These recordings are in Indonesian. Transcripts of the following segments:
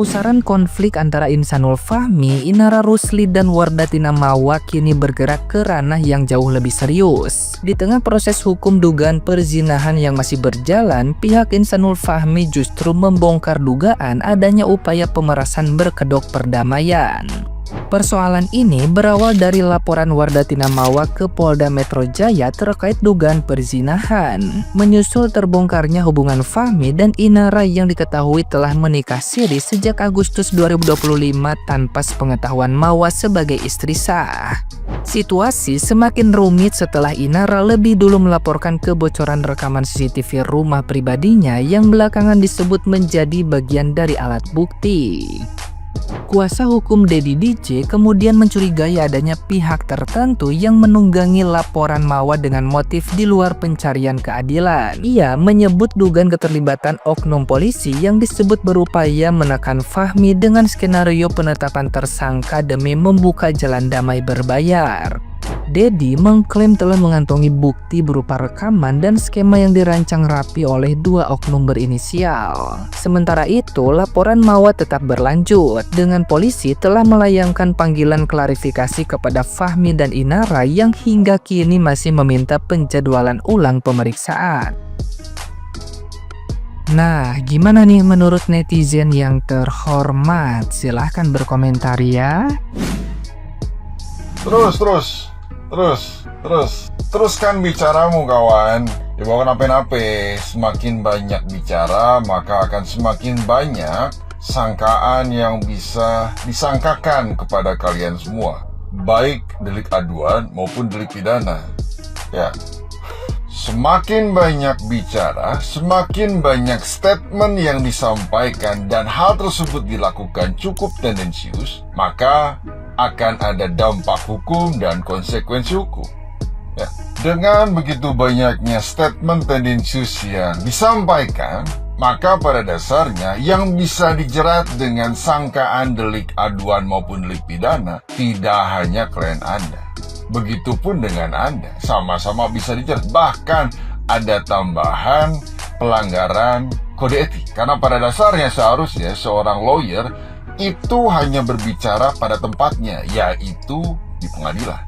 Pusaran konflik antara Insanul Fahmi, Inara Rusli, dan Wardatina Mawa kini bergerak ke ranah yang jauh lebih serius. Di tengah proses hukum dugaan perzinahan yang masih berjalan, pihak Insanul Fahmi justru membongkar dugaan adanya upaya pemerasan berkedok perdamaian. Persoalan ini berawal dari laporan Wardatina Mawa ke Polda Metro Jaya terkait dugaan perzinahan, menyusul terbongkarnya hubungan Fahmi dan Inara yang diketahui telah menikah siri sejak Agustus 2025 tanpa sepengetahuan Mawa sebagai istri sah. Situasi semakin rumit setelah Inara lebih dulu melaporkan kebocoran rekaman CCTV rumah pribadinya yang belakangan disebut menjadi bagian dari alat bukti. Kuasa hukum Deddy DJ kemudian mencurigai adanya pihak tertentu yang menunggangi laporan Mawa dengan motif di luar pencarian keadilan. Ia menyebut dugaan keterlibatan oknum polisi yang disebut berupaya menekan Fahmi dengan skenario penetapan tersangka demi membuka jalan damai berbayar. Deddy mengklaim telah mengantongi bukti berupa rekaman dan skema yang dirancang rapi oleh dua oknum berinisial. Sementara itu, laporan Mawa tetap berlanjut dengan polisi telah melayangkan panggilan klarifikasi kepada Fahmi dan Inara yang hingga kini masih meminta penjadwalan ulang pemeriksaan. Nah, gimana nih menurut netizen yang terhormat? Silahkan berkomentar ya. Teruskan bicaramu kawan. Dibawa nape-nape. Semakin banyak bicara, maka akan semakin banyak sangkaan yang bisa disangkakan kepada kalian semua, baik delik aduan maupun delik pidana. Ya, semakin banyak bicara, semakin banyak statement yang disampaikan dan hal tersebut dilakukan cukup tendensius, maka akan ada dampak hukum dan konsekuensi hukum. Ya, dengan begitu banyaknya statement tendensius yang disampaikan, maka pada dasarnya yang bisa dijerat dengan sangkaan delik aduan maupun delik pidana tidak hanya klien Anda. Begitupun dengan Anda, sama-sama bisa dijerat. Bahkan ada tambahan pelanggaran kode etik. Karena pada dasarnya seharusnya seorang lawyer itu hanya berbicara pada tempatnya, yaitu di pengadilan,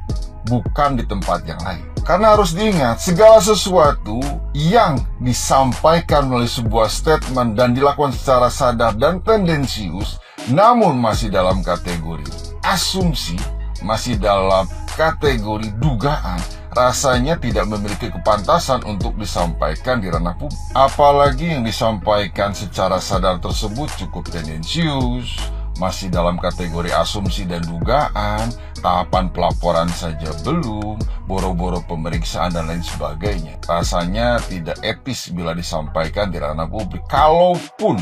bukan di tempat yang lain. Karena harus diingat, segala sesuatu yang disampaikan melalui sebuah statement dan dilakukan secara sadar dan tendensius, namun masih dalam kategori asumsi, masih dalam kategori dugaan, rasanya tidak memiliki kepantasan untuk disampaikan di ranah publik. Apalagi yang disampaikan secara sadar tersebut cukup tendensius, masih dalam kategori asumsi dan dugaan, tahapan pelaporan saja belum, boro-boro pemeriksaan dan lain sebagainya. Rasanya tidak etis bila disampaikan di ranah publik. Kalaupun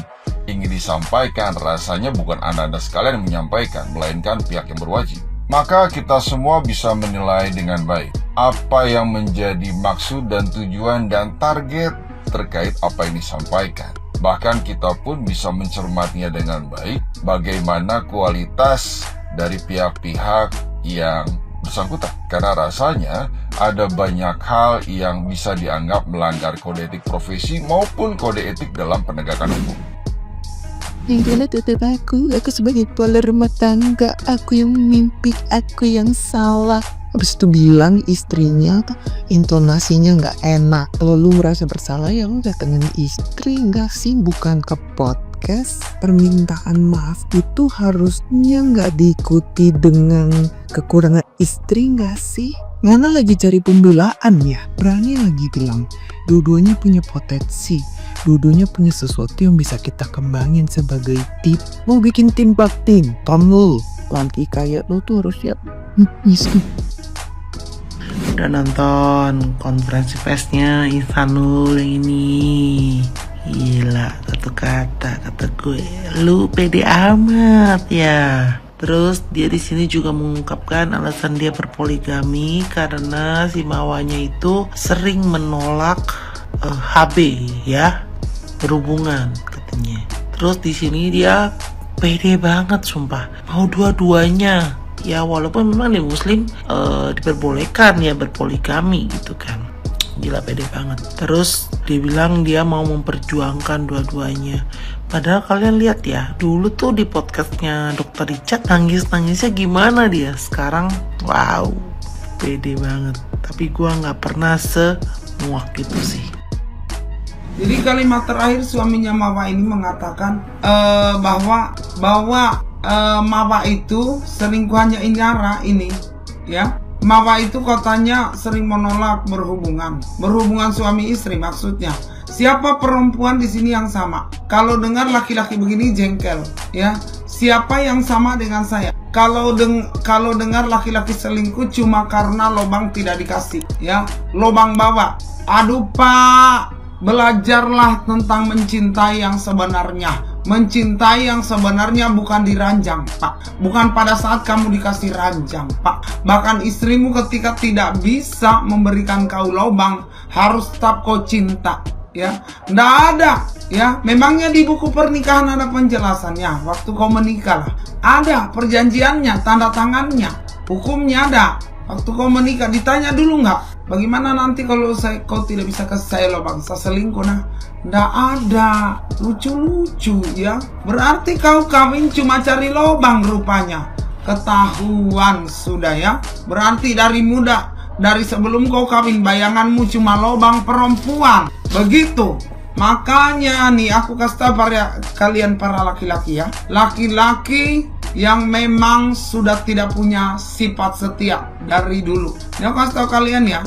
ingin disampaikan, rasanya bukan Anda sekalian yang menyampaikan, melainkan pihak yang berwajib. Maka kita semua bisa menilai dengan baik apa yang menjadi maksud dan tujuan dan target terkait apa yang disampaikan. Bahkan kita pun bisa mencermatinya dengan baik bagaimana kualitas dari pihak-pihak yang bersangkutan. Karena rasanya ada banyak hal yang bisa dianggap melanggar kode etik profesi maupun kode etik dalam penegakan hukum. Adalah tetap aku sebagai kepala rumah tangga, aku yang mimpi, aku yang salah. Habis itu bilang istrinya intonasinya nggak enak. Kalau lu merasa bersalah ya lu datengin istri, nggak sih? Bukan ke podcast. Permintaan maaf itu harusnya nggak diikuti dengan kekurangan istri, nggak sih? Ngana lagi cari pembelaan ya, berani lagi bilang dua-duanya punya potensi, dua-duanya punya sesuatu yang bisa kita kembangin sebagai tim. Mau bikin tim baktim, Tom lu laki kayak lu tuh harus siap. Udah nonton konferensi persnya Insanul yang ini. Gila, satu kata gue, lu pede amat ya. Terus dia di sini juga mengungkapkan alasan dia berpoligami karena si Mawanya itu sering menolak HB ya, berhubungan katanya. Terus di sini dia pede banget sumpah, mau dua-duanya. Ya walaupun memang di muslim diperbolehkan ya berpoligami gitu kan. Gila, pede banget. Terus dia bilang dia mau memperjuangkan dua-duanya. Padahal kalian lihat ya, dulu tuh di podcastnya Dr. Richard nangis-nangisnya gimana dia. Sekarang wow, pede banget. Tapi gua nggak pernah semuak itu sih. Jadi kalimat terakhir suaminya Mawa ini mengatakan bahwa Mawa itu selingkuhannya Indra ini, ya. Mawa itu katanya sering menolak berhubungan suami istri maksudnya. Siapa perempuan di sini yang sama? Kalau dengar laki-laki begini jengkel, ya. Siapa yang sama dengan saya? Kalau dengar laki-laki selingkuh cuma karena lobang tidak dikasih, ya. Lobang bawa. Aduh Pak, belajarlah tentang mencintai yang sebenarnya. Mencintai yang sebenarnya bukan diranjang, Pak. Bukan pada saat kamu dikasih ranjang, Pak. Bahkan istrimu ketika tidak bisa memberikan kau lobang, harus tetap kau cinta, ya. Nggak ada, ya. Memangnya di buku pernikahan ada penjelasannya. Waktu kau menikah lah, ada perjanjiannya, tanda tangannya, hukumnya ada. Waktu kau menikah ditanya dulu nggak? Bagaimana nanti kalau kau tidak bisa kasih saya lobang, saya selingkuh? Nah, nggak ada. Lucu-lucu ya. Berarti kau kawin cuma cari lobang rupanya. Ketahuan sudah ya. Berarti dari muda, dari sebelum kau kawin bayanganmu cuma lobang perempuan. Begitu. Makanya nih aku kasih tahu kalian para laki-laki ya. Laki-laki yang memang sudah tidak punya sifat setia dari dulu. Ini aku kasih tahu kalian ya.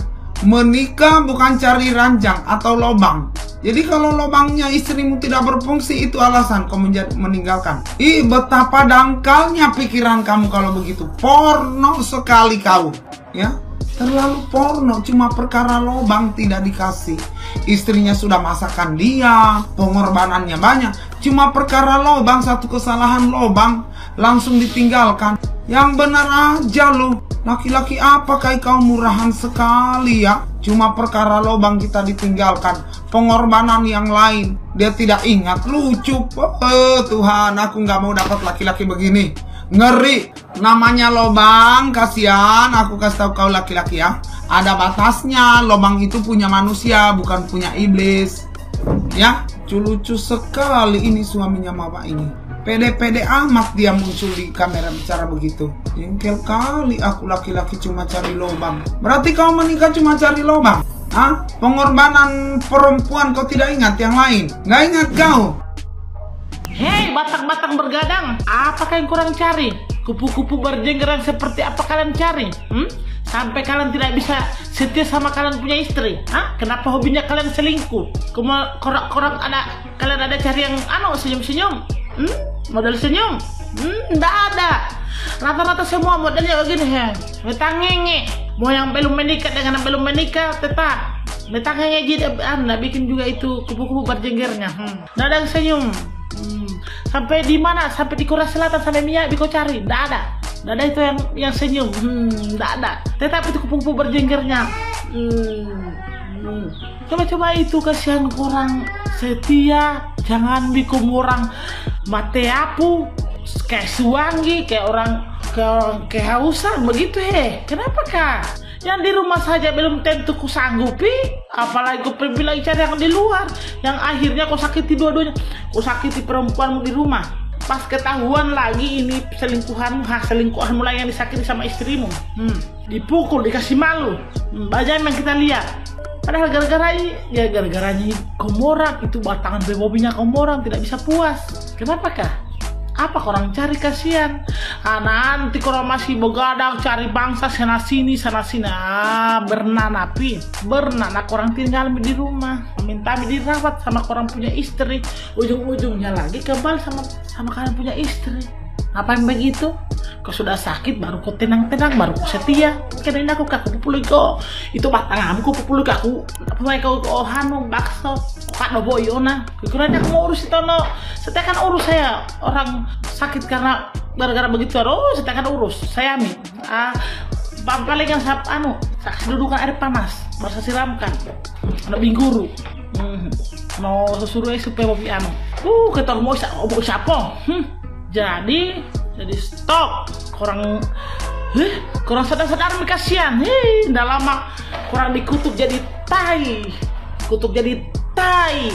Menikah bukan cari ranjang atau lobang. Jadi kalau lobangnya istrimu tidak berfungsi, itu alasan kau meninggalkan. Betapa dangkalnya pikiran kamu kalau begitu. Porno sekali kau, ya. Terlalu porno, cuma perkara lobang tidak dikasih. Istrinya sudah masakan dia, pengorbanannya banyak. Cuma perkara lobang, satu kesalahan lobang, langsung ditinggalkan. Yang benar aja lu. Laki-laki apakah kau murahan sekali ya? Cuma perkara lobang kita ditinggalkan. Pengorbanan yang lain dia tidak ingat. Lucu. Tuhan, aku nggak mau dapat laki-laki begini. Ngeri. Namanya lobang, kasihan. Aku kasih tahu kau laki-laki ya. Ada batasnya. Lobang itu punya manusia, bukan punya iblis. Ya, lucu sekali ini suaminya Mawa ini. Pede-pede amat dia muncul di kamera bicara begitu. Jengkel kali aku laki-laki cuma cari lobang. Berarti kau menikah cuma cari lobang? Hah? Pengorbanan perempuan kau tidak ingat yang lain? Nggak ingat kau? Hei batang-batang bergadang, apakah yang kurang cari? Kupu-kupu berjenggerang seperti apa kalian cari? Sampai kalian tidak bisa setia sama kalian punya istri? Hah? Kenapa hobinya kalian selingkuh? Kalian ada cari yang senyum-senyum? Model senyum? Nggak ada. Rata-rata semua modelnya begini ya. Betangenge. Mau yang belum menikah dengan yang belum menikah tetap betangenge jadi anda bikin juga itu kupu-kupu berjenggernya. Nggak ada yang senyum. Sampai di mana? Sampai di Korea Selatan sampai Miyabi kau cari? Nggak ada. Nggak ada itu yang senyum. Nggak ada. Tetap itu kupu-kupu berjenggernya. Coba-coba itu kasihan kurang setia. Jangan bikin orang mate apu kayak suwangi, kayak orang kehausan begitu Kenapa kak? Yang di rumah saja belum tentu ku sanggupi, apalagi ku lagi cari yang di luar, yang akhirnya kau sakiti dua-duanya. Kau sakiti perempuanmu di rumah, pas ketahuan lagi ini selingkuhanmu lagi yang disakiti sama istrimu, dipukul, dikasih malu. Banyak yang kita lihat. Padahal gara-garanya Komorang itu batangan bebobinya Komorang tidak bisa puas. Kenapa kah? Apa korang cari kasihan? Nanti korang masih begadang cari bangsa sana sini. Bernana korang tinggal di rumah, minta dirawat sama korang punya istri. Ujung-ujungnya lagi kebal sama kalian punya istri. Ngapain begitu? Kau sudah sakit baru kau tenang-tenang, baru kau setia. Kirain aku pupului kau itu batanganmu, kau pupului aku kau bakso kak dobo iona. Kirain aku mau urus itu no. Setia kan urus saya orang sakit karena gara-gara begitu. Setia kan urus saya amin. Paling yang saksi dudukan air panas baru saya siramkan. Ada bingguru. No suruh supaya bobi ketemu mau siapa? Jadi stop. Orang kurang sadar-sadar mi kasihan. Ndak lama kurang dikutuk jadi tai. Kutuk jadi tai.